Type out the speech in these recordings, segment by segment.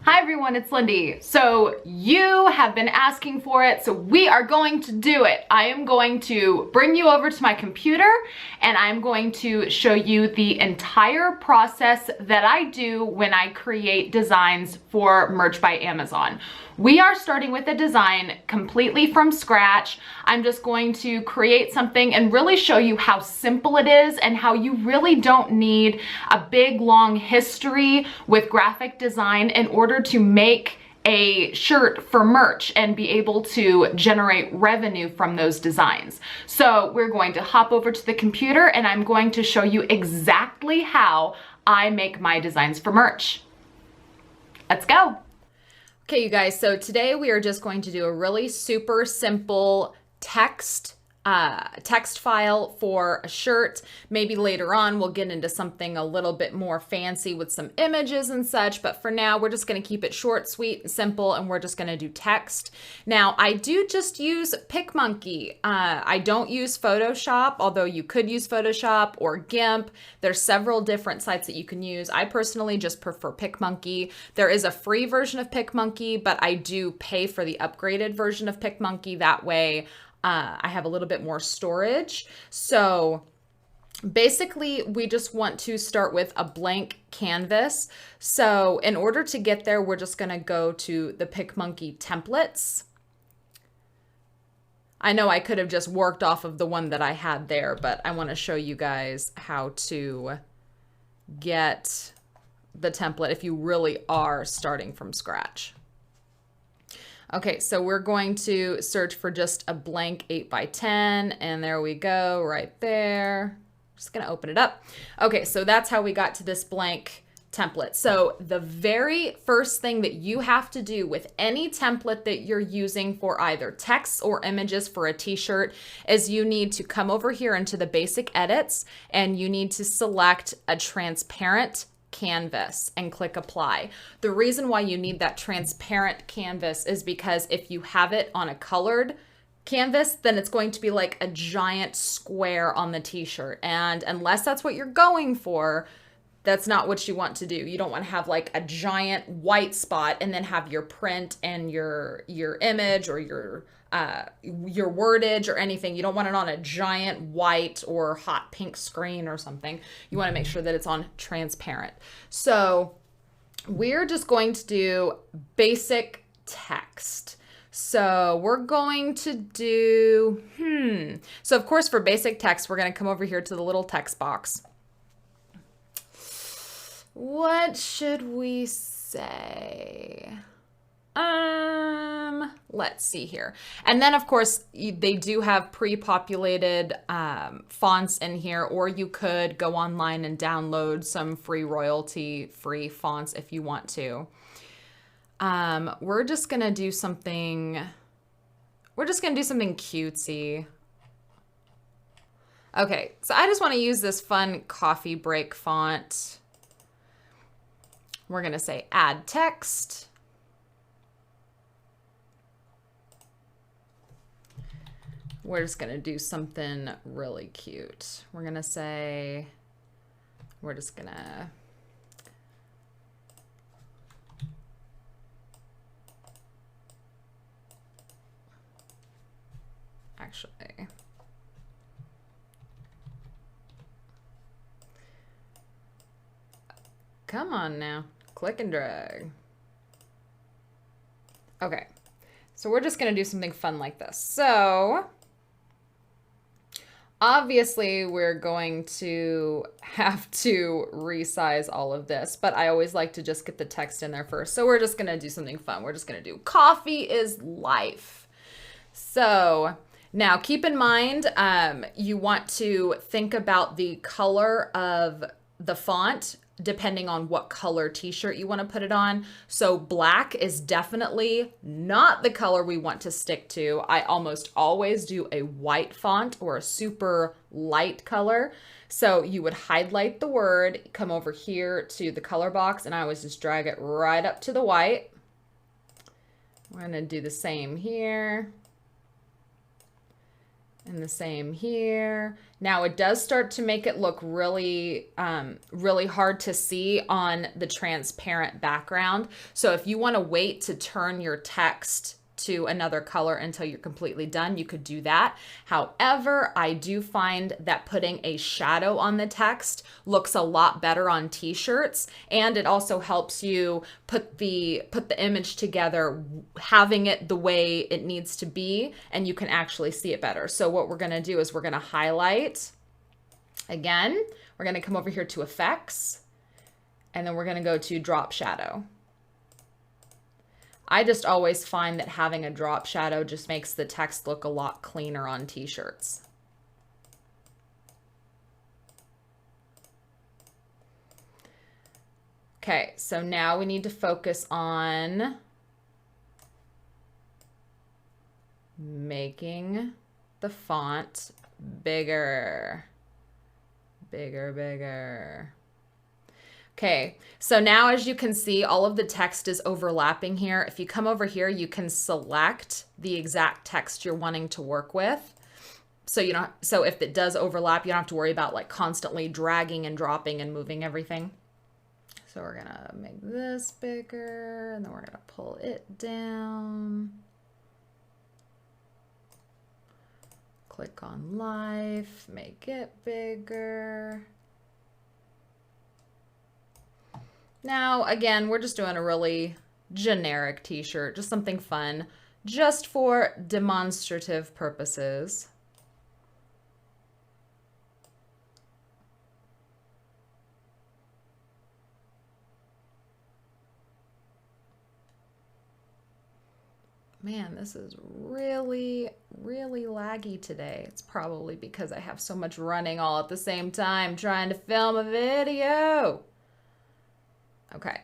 Hi everyone, it's Lindy. So you have been asking for it, so we are going to do it. I am going to bring you over to my computer and I'm going to show you the entire process that I do when I create designs for Merch by Amazon. We are starting with a design completely from scratch. I'm just going to create something and really show you how simple it is and how you really don't need a big long history with graphic design in order to make a shirt for merch and be able to generate revenue from those designs. So we're going to hop over to the computer and I'm going to show you exactly how I make my designs for merch. Let's go. Okay, you guys, so today we are just going to do a really super simple text file for a shirt. Maybe later on we'll get into something a little bit more fancy with some images and such, but for now we're just going to keep it short, sweet, and simple, and we're just going to do text. Now, I do just use Picmonkey. I don't use Photoshop, although you could use Photoshop or GIMP. There's several different sites that you can use. I personally just prefer Picmonkey. There is a free version of Picmonkey, but I do pay for the upgraded version of Picmonkey. That way, I have a little bit more storage. So basically, we just want to start with a blank canvas. So in order to get there, we're just going to go to the Picmonkey templates. I know I could have just worked off of the one that I had there, but I want to show you guys how to get the template if you really are starting from scratch. Okay, so we're going to search for just a blank 8x10, and there we go, right there. Just gonna open it up. Okay, so that's how we got to this blank template. So the very first thing that you have to do with any template that you're using for either text or images for a t-shirt is you need to come over here into the basic edits, and you need to select a transparent canvas and click apply. The reason why you need that transparent canvas is because if you have it on a colored canvas, then it's going to be like a giant square on the t-shirt. And unless that's what you're going for, that's not what you want to do. You don't want to have like a giant white spot and then have your print and your image or your wordage or anything. You don't want it on a giant white or hot pink screen or something. You want to make sure that it's on transparent. So we're just going to do basic text. So we're going to do, So of course for basic text, we're going to come over here to the little text box. What should we say? Let's see here. And then of course they do have pre-populated fonts in here, or you could go online and download some free royalty-free fonts if you want to. We're just gonna do something cutesy. Okay, so I just want to use this fun coffee break font. We're gonna say add text. We're just gonna do something really cute. We're gonna say, actually, come on now, click and drag. Okay, so we're just gonna do something fun like this. So obviously, we're going to have to resize all of this, but I always like to just get the text in there first. So we're just going to do something fun. We're just going to do coffee is life. So now keep in mind, you want to think about the color of the font depending on what color t-shirt you want to put it on. So black is definitely not the color we want to stick to. I almost always do a white font or a super light color. So you would highlight the word, come over here to the color box, and I always just drag it right up to the white. We're going to do the same here. And the same here. Now it does start to make it look really, really hard to see on the transparent background. So if you want to wait to turn your text to another color until you're completely done, you could do that. However, I do find that putting a shadow on the text looks a lot better on t-shirts, and it also helps you put the image together, having it the way it needs to be, and you can actually see it better. So what we're going to do is we're going to highlight again. We're going to come over here to effects, and then we're going to go to drop shadow. I just always find that having a drop shadow just makes the text look a lot cleaner on t-shirts. Okay, so now we need to focus on making the font bigger. Bigger. Okay, so now as you can see, all of the text is overlapping here. If you come over here, you can select the exact text you're wanting to work with. So so if it does overlap, you don't have to worry about like constantly dragging and dropping and moving everything. So we're gonna make this bigger, and then we're gonna pull it down. Click on life, make it bigger. Now, again, we're just doing a really generic t-shirt, just something fun, just for demonstrative purposes. Man, this is really, really laggy today. It's probably because I have so much running all at the same time trying to film a video. Okay.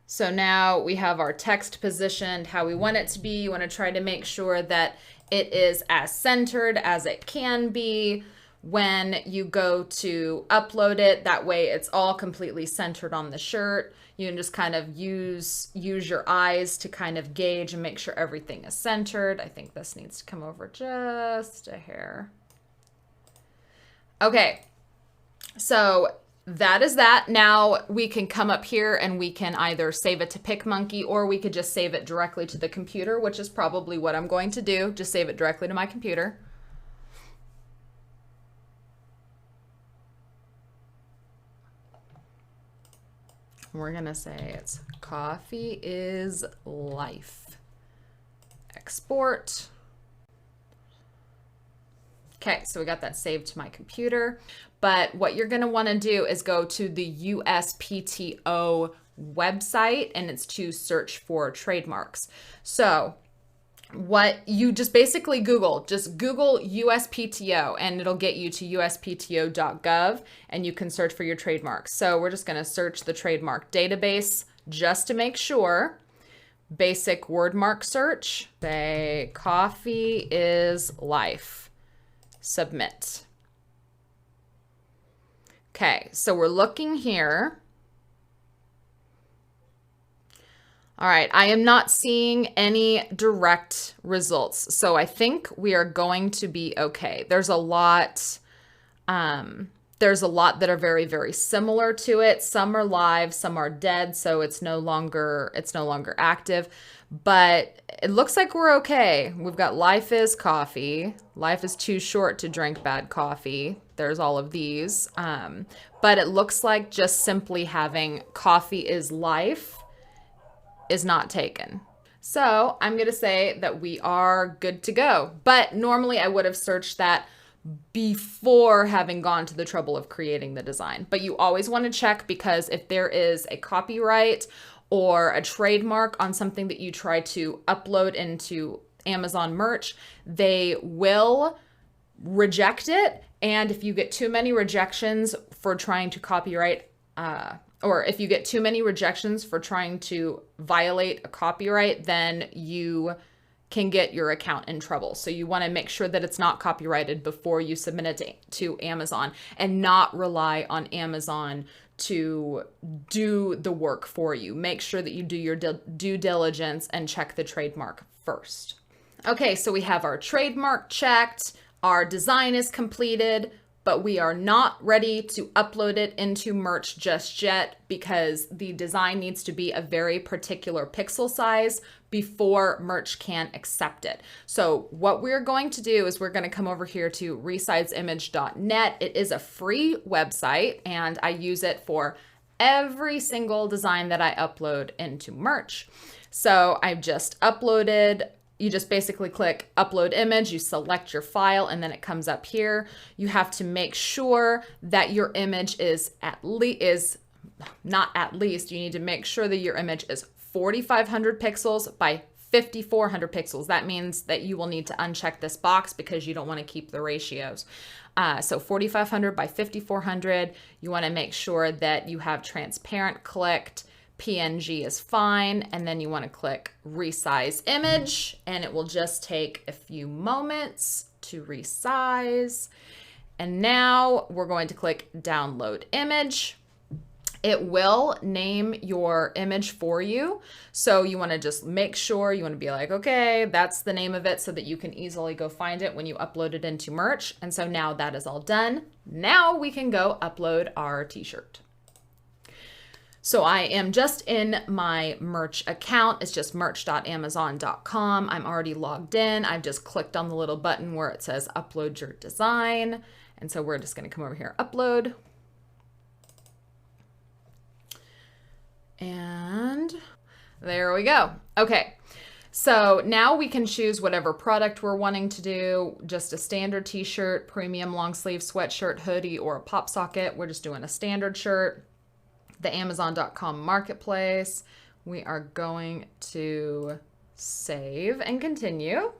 So now we have our text positioned how we want it to be. You want to try to make sure that it is as centered as it can be when you go to upload it. That way it's all completely centered on the shirt. You can just kind of use your eyes to kind of gauge and make sure everything is centered. I think this needs to come over just a hair. Okay, so that is that. Now we can come up here and we can either save it to Picmonkey, or we could just save it directly to the computer, which is probably what I'm going to do. Just save it directly to my computer. We're gonna say it's coffee is life. Export. Okay, so we got that saved to my computer. But what you're gonna wanna do is go to the USPTO website, and it's to search for trademarks. So what you just basically Google USPTO, and it'll get you to uspto.gov, and you can search for your trademarks. So we're just gonna search the trademark database just to make sure. Basic word mark search, say coffee is life. Submit. Okay, so we're looking here. All right, I am not seeing any direct results, so I think we are going to be okay. There's a lot that are very, very similar to it. Some are live, some are dead, so it's no longer active. But it looks like we're okay. We've got life is coffee. Life is too short to drink bad coffee. There's all of these. But it looks like just simply having coffee is life is not taken. So I'm going to say that we are good to go. But normally I would have searched that before having gone to the trouble of creating the design. But you always want to check, because if there is a copyright or a trademark on something that you try to upload into Amazon merch, they will reject it. And if you get too many rejections for trying to copyright, or if you get too many rejections for trying to violate a copyright, then you can get your account in trouble. So you want to make sure that it's not copyrighted before you submit it to Amazon, and not rely on Amazon to do the work for you. Make sure that you do your due diligence and check the trademark first. Okay, so we have our trademark checked, our design is completed, but we are not ready to upload it into merch just yet because the design needs to be a very particular pixel size before merch can accept it. So what we're going to do is we're going to come over here to resizeimage.net. It is a free website and I use it for every single design that I upload into merch. So I've just uploaded. You just basically click upload image, you select your file, and then it comes up here. You have to make sure that your image is not at least, you need to make sure that your image is 4,500 pixels by 5,400 pixels. That means that you will need to uncheck this box because you don't want to keep the ratios. So 4,500 by 5,400, you want to make sure that you have transparent clicked. PNG is fine, and then you want to click resize image, and it will just take a few moments to resize. And now we're going to click download image. It will name your image for you. So you want to just make sure, you want to be like, okay, that's the name of it so that you can easily go find it when you upload it into merch. And so now that is all done. Now we can go upload our t-shirt. So I am just in my merch account. It's just merch.amazon.com. I'm already logged in. I've just clicked on the little button where it says upload your design. And so we're just going to come over here, upload. And there we go. Okay. So now we can choose whatever product we're wanting to do, just a standard t-shirt, premium long sleeve sweatshirt, hoodie, or a pop socket. We're just doing a standard shirt. The Amazon.com marketplace. We are going to save and continue.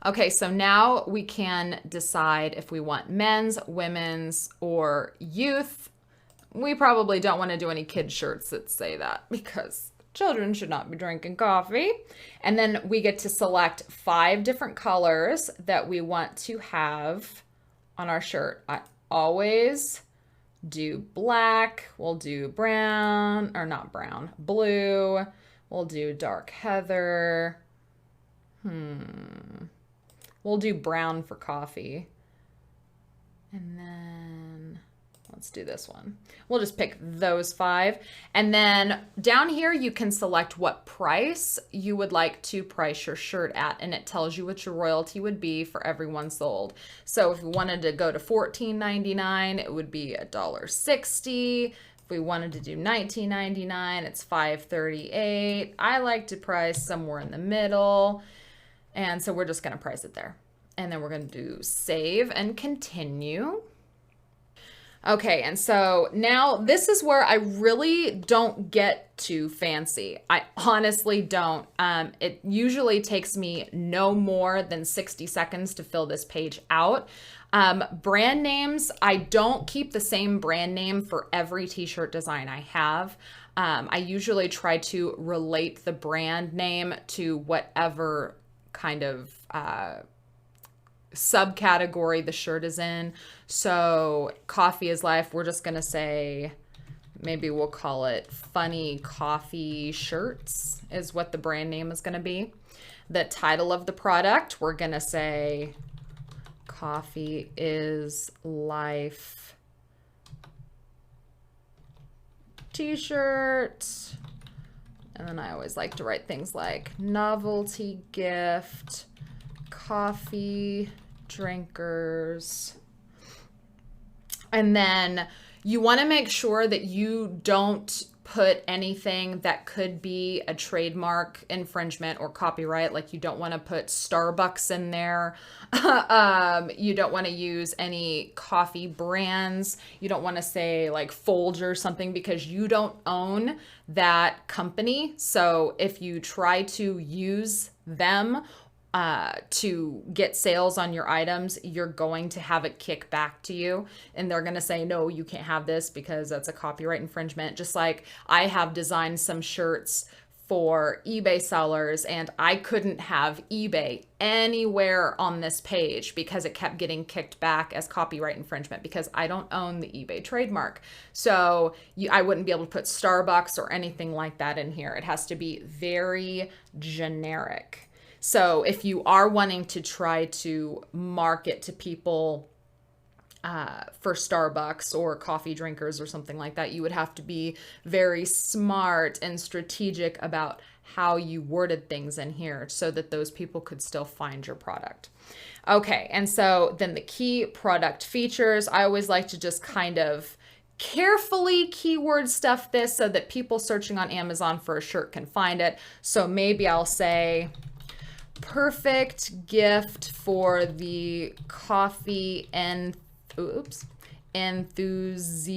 Okay, so now we can decide if we want men's, women's, or youth. We probably don't want to do any kid shirts that say that because children should not be drinking coffee. And then we get to select 5 different colors that we want to have on our shirt. I always do black, we'll do brown, or not brown, blue, we'll do dark heather, we'll do brown for coffee, and then let's do this one. We'll just pick those 5. And then down here, you can select what price you would like to price your shirt at. And it tells you what your royalty would be for every one sold. So if we wanted to go to $14.99, it would be $1.60. If we wanted to do $19.99, it's $5.38. I like to price somewhere in the middle. And so we're just going to price it there. And then we're going to do save and continue. Okay, and so now this is where I really don't get too fancy. I honestly don't. It usually takes me no more than 60 seconds to fill this page out. Brand names, I don't keep the same brand name for every t-shirt design I have. I usually try to relate the brand name to whatever kind of subcategory the shirt is in. So coffee is life, we're just gonna say, maybe we'll call it funny coffee shirts is what the brand name is gonna be. The title of the product, we're gonna say coffee is life t-shirt. And then I always like to write things like novelty gift, coffee drinkers. And then you want to make sure that you don't put anything that could be a trademark infringement or copyright. Like you don't want to put Starbucks in there. You don't want to use any coffee brands. You don't want to say like Folger or something because you don't own that company. So if you try to use them to get sales on your items, you're going to have it kick back to you. And they're going to say, no, you can't have this because that's a copyright infringement. Just like I have designed some shirts for eBay sellers, and I couldn't have eBay anywhere on this page because it kept getting kicked back as copyright infringement because I don't own the eBay trademark. So I wouldn't be able to put Starbucks or anything like that in here. It has to be very generic. So if you are wanting to try to market to people for Starbucks or coffee drinkers or something like that, you would have to be very smart and strategic about how you worded things in here so that those people could still find your product. Okay, and so then the key product features, I always like to just kind of carefully keyword stuff this so that people searching on Amazon for a shirt can find it. So maybe I'll say perfect gift for the coffee and enthusiast.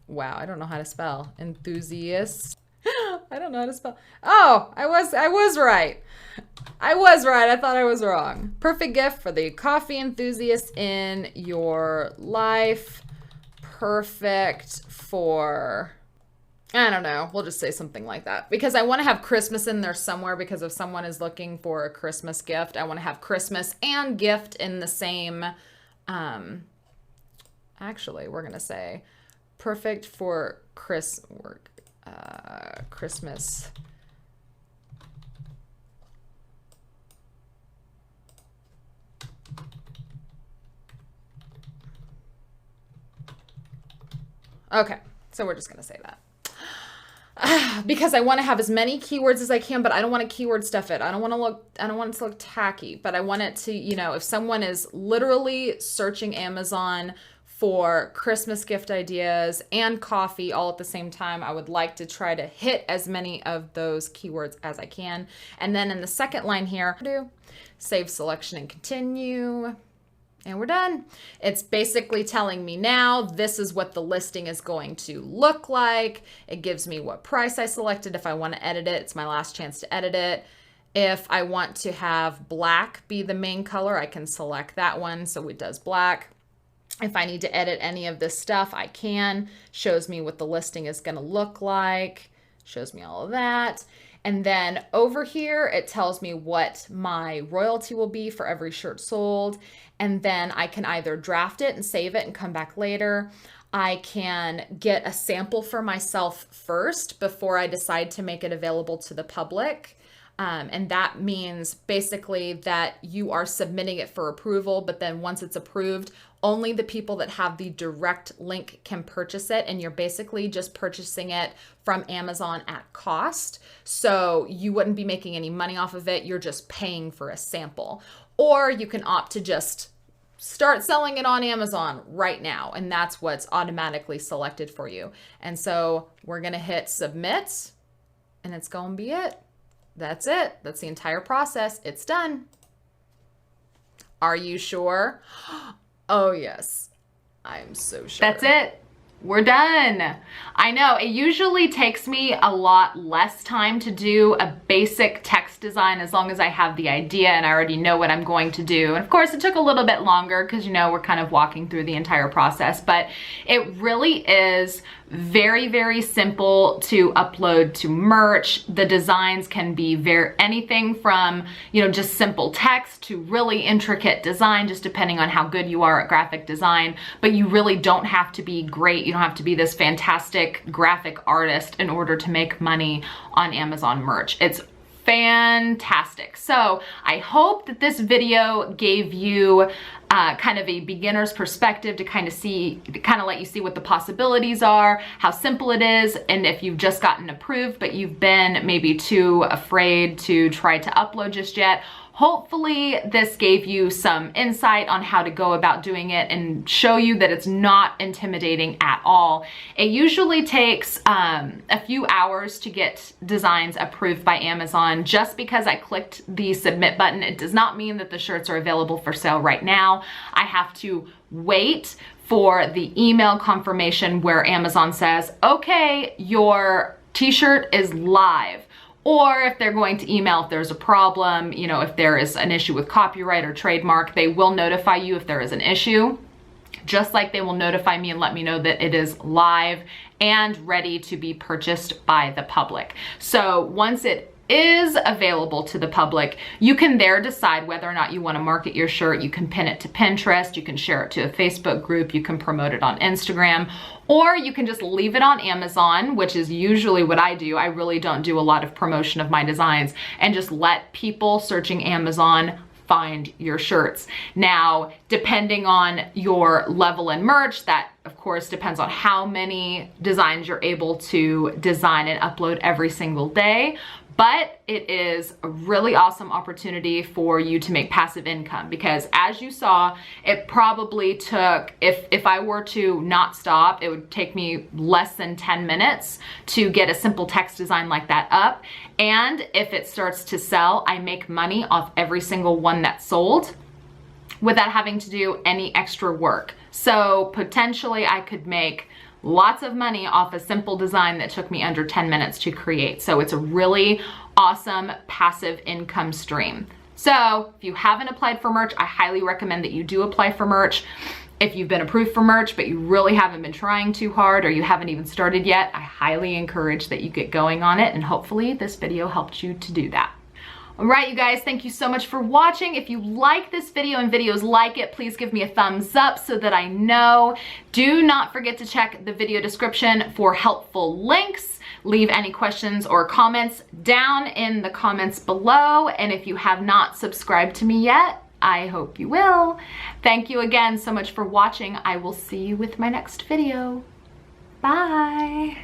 Wow, I don't know how to spell. Enthusiast. I don't know how to spell. Oh, I was right. I was right. I thought I was wrong. Perfect gift for the coffee enthusiast in your life. Perfect for, I don't know. We'll just say something like that because I want to have Christmas in there somewhere because if someone is looking for a Christmas gift, I want to have Christmas and gift in the same. Actually, we're going to say perfect for Christmas. Okay, so we're just going to say that. Because I want to have as many keywords as I can, but I don't want to keyword stuff it. I don't want it to look tacky, but I want it to, you know, if someone is literally searching Amazon for Christmas gift ideas and coffee all at the same time, I would like to try to hit as many of those keywords as I can. And then in the second line here, save selection and continue. And we're done. It's basically telling me now this is what the listing is going to look like. It gives me what price I selected. If I want to edit it, it's my last chance to edit it. If I want to have black be the main color, I can select that one. So it does black. If I need to edit any of this stuff, I can. Shows me what the listing is going to look like. Shows me all of that. And then over here, it tells me what my royalty will be for every shirt sold. And then I can either draft it and save it and come back later. I can get a sample for myself first before I decide to make it available to the public. And that means basically that you are submitting it for approval, but then once it's approved, only the people that have the direct link can purchase it. And you're basically just purchasing it from Amazon at cost. So you wouldn't be making any money off of it. You're just paying for a sample. Or you can opt to just start selling it on Amazon right now. And that's what's automatically selected for you. And so we're going to hit submit and it's going to be it. That's it. That's the entire process. It's done. Are you sure? Oh, yes. I'm so sure. That's it. We're done. I know it usually takes me a lot less time to do a basic text design as long as I have the idea and I already know what I'm going to do. And of course it took a little bit longer because, you know, we're kind of walking through the entire process, but it really is very, very simple to upload to merch. The designs can be anything from, you know, just simple text to really intricate design, just depending on how good you are at graphic design. But you really don't have to be great. You don't have to be this fantastic graphic artist in order to make money on Amazon merch. It's fantastic. So I hope that this video gave you kind of a beginner's perspective to kind of let you see what the possibilities are, how simple it is, and if you've just gotten approved but you've been maybe too afraid to try to upload just yet. Hopefully this gave you some insight on how to go about doing it and show you that it's not intimidating at all. It usually takes a few hours to get designs approved by Amazon. Just because I clicked the submit button, it does not mean that the shirts are available for sale right now. I have to wait for the email confirmation where Amazon says, okay, your t-shirt is live. Or if they're going to email if there's a problem, you know, if there is an issue with copyright or trademark, they will notify you if there is an issue. just like they will notify me and let me know that it is live and ready to be purchased by the public. So once it is available to the public, you can there decide whether or not you want to market your shirt. You can pin it to Pinterest, you can share it to a Facebook group, you can promote it on Instagram, or you can just leave it on Amazon, which is usually what I do. I really don't do a lot of promotion of my designs, and just let people searching Amazon find your shirts. Now, depending on your level in merch, that of course depends on how many designs you're able to design and upload every single day. But it is a really awesome opportunity for you to make passive income, because as you saw, it probably took, if I were to not stop, it would take me less than 10 minutes to get a simple text design like that up. And if it starts to sell, I make money off every single one that's sold without having to do any extra work. So potentially I could make lots of money off a simple design that took me under 10 minutes to create. So it's a really awesome passive income stream. So if you haven't applied for merch, I highly recommend that you do apply for merch. If you've been approved for merch, but you really haven't been trying too hard, or you haven't even started yet, I highly encourage that you get going on it, and hopefully this video helped you to do that. All right, you guys, thank you so much for watching. If you like this video and videos like it, please give me a thumbs up so that I know. Do not forget to check the video description for helpful links. Leave any questions or comments down in the comments below. And if you have not subscribed to me yet, I hope you will. Thank you again so much for watching. I will see you with my next video. Bye.